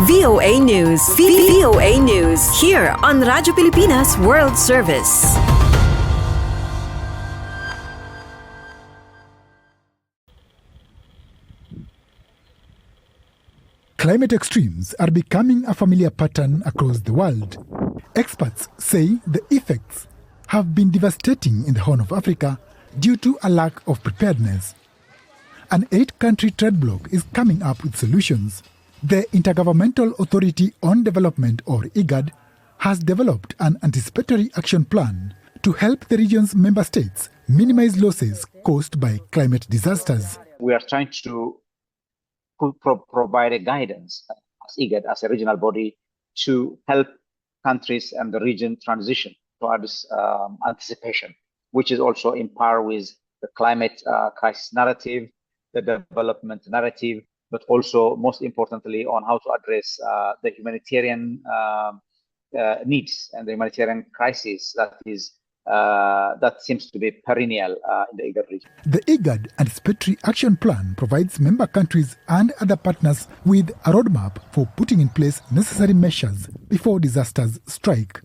VOA News. VOA News. Here on Radyo Pilipinas World Service. Climate extremes are becoming a familiar pattern across the world. Experts say the effects have been devastating in the Horn of Africa due to a lack of preparedness. An 8-country trade bloc is coming up with solutions. The Intergovernmental Authority on Development, or IGAD, has developed an anticipatory action plan to help the region's member states minimize losses caused by climate disasters. We are trying to provide a guidance as IGAD, as a regional body, to help countries and the region transition towards anticipation, which is also in par with the climate crisis narrative, the development narrative, but also, most importantly, on how to address the humanitarian needs and the humanitarian crisis that seems to be perennial in the IGAD region. The IGAD Anticipatory Action Plan provides member countries and other partners with a roadmap for putting in place necessary measures before disasters strike.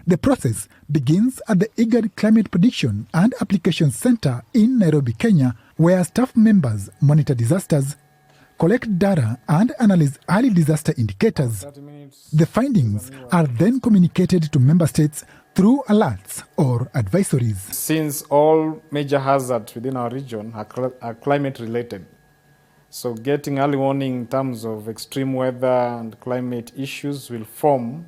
The process begins at the IGAD Climate Prediction and Application Center in Nairobi, Kenya, where staff members monitor disasters, collect data and analyze early disaster indicators. The findings are then communicated to member states through alerts or advisories. Since all major hazards within our region are climate related, so getting early warning in terms of extreme weather and climate issues will form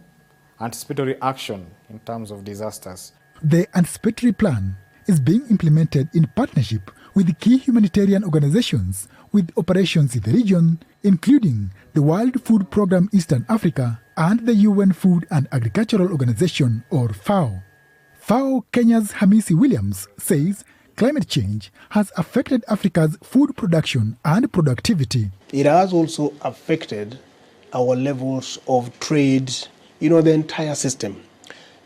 anticipatory action in terms of disasters. The anticipatory plan is being implemented in partnership with key humanitarian organizations with operations in the region, including the World Food Programme Eastern Africa and the UN Food and Agricultural Organization, or FAO. FAO Kenya's Hamisi Williams says climate change has affected Africa's food production and productivity. It has also affected our levels of trade, the entire system.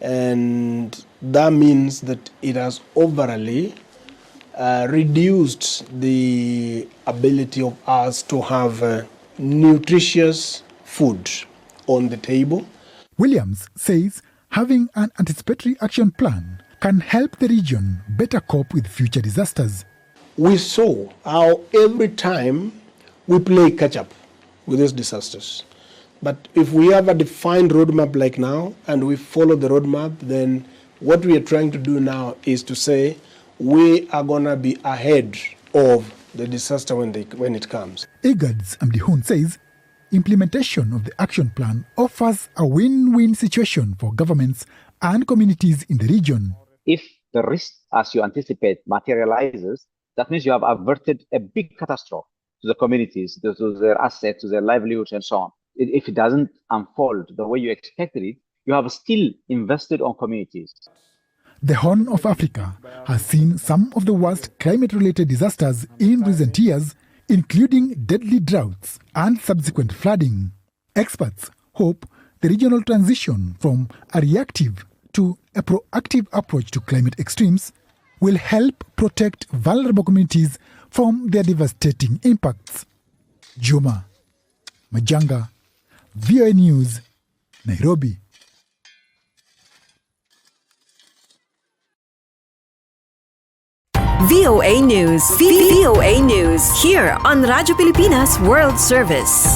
And that means that it has overall reduced the ability of us to have nutritious food on the table. Williams says having an anticipatory action plan can help the region better cope with future disasters. We saw how every time we play catch up with these disasters. But if we have a defined roadmap like now and we follow the roadmap, then what we are trying to do now is to say we are going to be ahead of the disaster when it comes. IGAD's Amdihun says implementation of the action plan offers a win-win situation for governments and communities in the region. If the risk, as you anticipate, materializes, that means you have averted a big catastrophe to the communities, to their assets, to their livelihoods, and so on. If it doesn't unfold the way you expected it, you have still invested on communities. The Horn of Africa has seen some of the worst climate-related disasters in recent years, including deadly droughts and subsequent flooding. Experts hope the regional transition from a reactive to a proactive approach to climate extremes will help protect vulnerable communities from their devastating impacts. Juma Majanga, VOA News, Nairobi. VOA News. VOA News. Here on Radyo Pilipinas World Service.